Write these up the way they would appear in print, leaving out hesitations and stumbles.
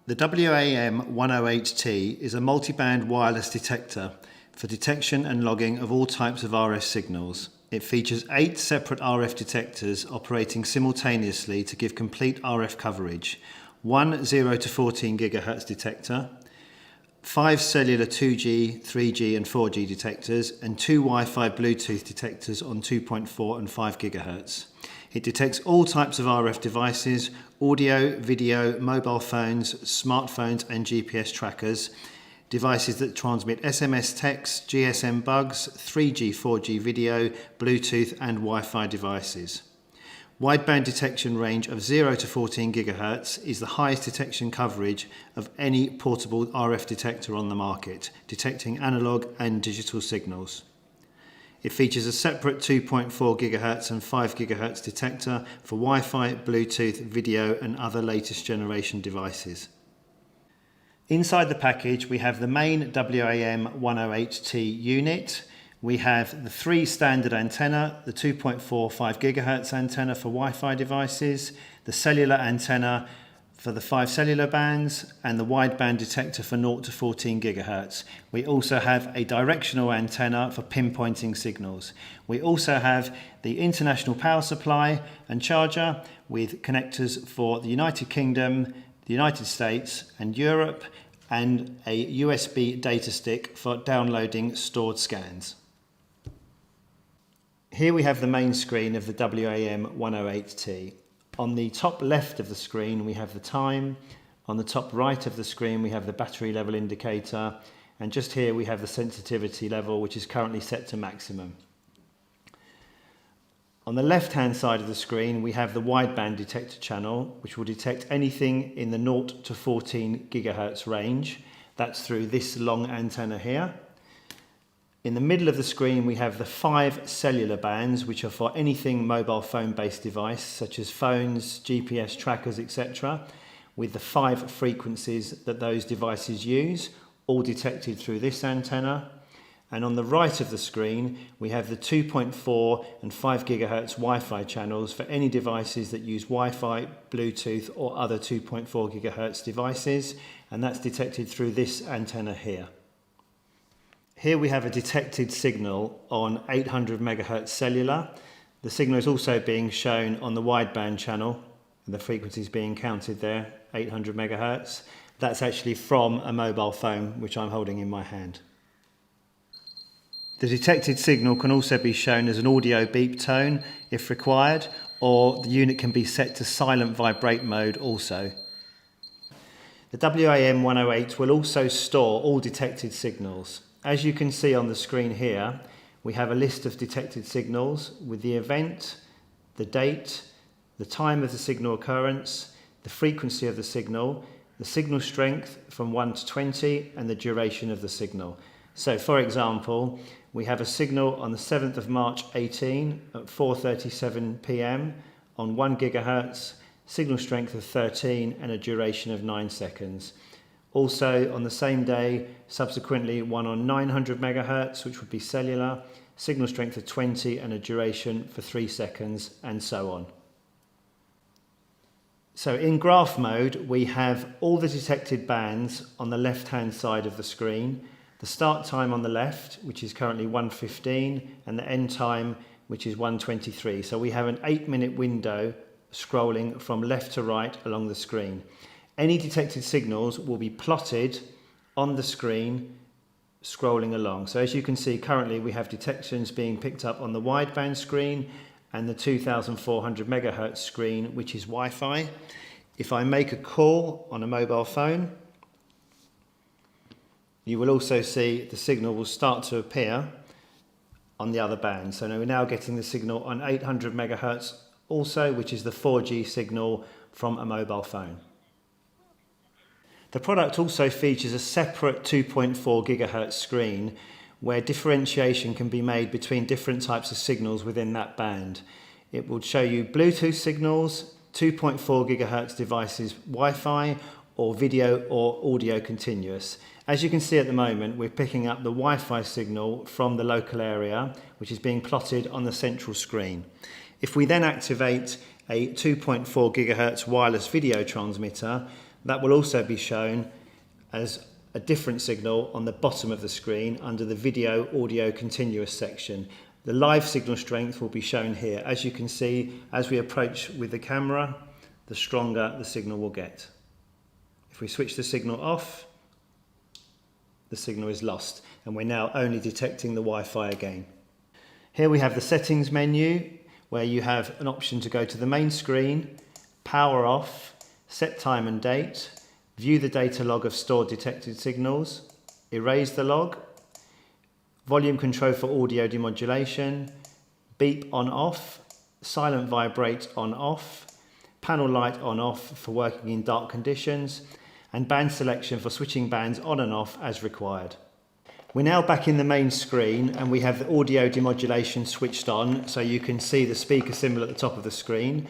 The WAM-108T is a multiband wireless detector for detection and logging of all types of RF signals. It features 8 separate RF detectors operating simultaneously to give complete RF coverage, one 0 to 14 GHz detector, 5 cellular 2G, 3G and 4G detectors, and 2 Wi-Fi Bluetooth detectors on 2.4 and 5 GHz. It detects all types of RF devices, audio, video, mobile phones, smartphones and GPS trackers, devices that transmit SMS text, GSM bugs, 3G, 4G video, Bluetooth and Wi-Fi devices. Wideband detection range of 0 to 14 GHz is the highest detection coverage of any portable RF detector on the market, detecting analog and digital signals. It features a separate 2.4 GHz and 5 GHz detector for Wi-Fi, Bluetooth, video and other latest generation devices. Inside the package we have the main WAM-108T unit. We have the 3 standard antenna, the 2.45 GHz antenna for Wi-Fi devices, the cellular antenna for the 5 cellular bands, and the wideband detector for 0 to 14 GHz. We also have a directional antenna for pinpointing signals. We also have the international power supply and charger with connectors for the United Kingdom, the United States and Europe, and a USB data stick for downloading stored scans. Here we have the main screen of the WAM-108T. On the top left of the screen we have the time, on the top right of the screen we have the battery level indicator, and just here we have the sensitivity level, which is currently set to maximum. On the left hand side of the screen we have the wideband detector channel, which will detect anything in the 0 to 14 GHz range. That's through this long antenna here. In the middle of the screen we have the 5 cellular bands, which are for anything mobile phone based device such as phones, GPS trackers, etc., with the 5 frequencies that those devices use, all detected through this antenna. And on the right of the screen we have the 2.4 and 5 GHz Wi-Fi channels for any devices that use Wi-Fi, Bluetooth or other 2.4 GHz devices, and that's detected through this antenna here. Here we have a detected signal on 800 MHz cellular. The signal is also being shown on the wideband channel, and the frequency is being counted there, 800 MHz. That's actually from a mobile phone, which I'm holding in my hand. The detected signal can also be shown as an audio beep tone if required, or the unit can be set to silent vibrate mode also. The WAM-108 will also store all detected signals. As you can see on the screen here, we have a list of detected signals with the event, the date, the time of the signal occurrence, the frequency of the signal strength from 1 to 20, and the duration of the signal. So for example, we have a signal on the 7th of March 18 at 4:37 PM on 1 GHz, signal strength of 13 and a duration of 9 seconds. Also on the same day, subsequently one on 900 MHz, which would be cellular, signal strength of 20 and a duration for 3 seconds, and so on. So in graph mode, we have all the detected bands on the left-hand side of the screen, the start time on the left, which is currently 1:15, and the end time, which is 1:23. So we have an 8-minute window scrolling from left to right along the screen. Any detected signals will be plotted on the screen scrolling along. So as you can see, currently we have detections being picked up on the wideband screen and the 2400 MHz screen, which is Wi-Fi. If I make a call on a mobile phone, you will also see the signal will start to appear on the other band. So now we're now getting the signal on 800 MHz also, which is the 4G signal from a mobile phone. The product also features a separate 2.4 GHz screen where differentiation can be made between different types of signals within that band. It will show you Bluetooth signals, 2.4 GHz devices, Wi-Fi, or video or audio continuous. As you can see at the moment, we're picking up the Wi-Fi signal from the local area, which is being plotted on the central screen. If we then activate a 2.4 GHz wireless video transmitter, That will also be shown as a different signal on the bottom of the screen under the video audio continuous section. The live signal strength will be shown here. As you can see, as we approach with the camera, the stronger the signal will get. If we switch the signal off, the signal is lost, and we're now only detecting the Wi-Fi again. Here we have the settings menu, where you have an option to go to the main screen, power off, set time and date, view the data log of stored detected signals, erase the log, volume control for audio demodulation, beep on off, silent vibrate on off, panel light on off for working in dark conditions, and band selection for switching bands on and off as required. We're now back in the main screen and we have the audio demodulation switched on, so you can see the speaker symbol at the top of the screen.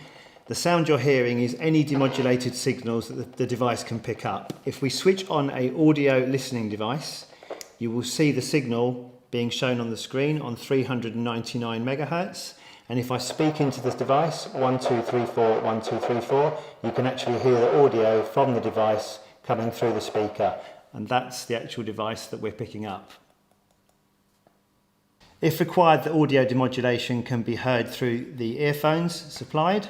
The sound you're hearing is any demodulated signals that the device can pick up. If we switch on an audio listening device, you will see the signal being shown on the screen on 399 megahertz. And if I speak into this device, 1234, 1234, you can actually hear the audio from the device coming through the speaker. And that's the actual device that we're picking up. If required, the audio demodulation can be heard through the earphones supplied,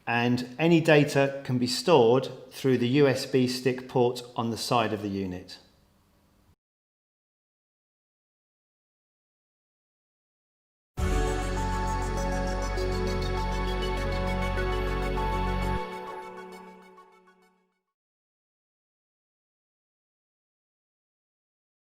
and any data can be stored through the USB stick port on the side of the unit.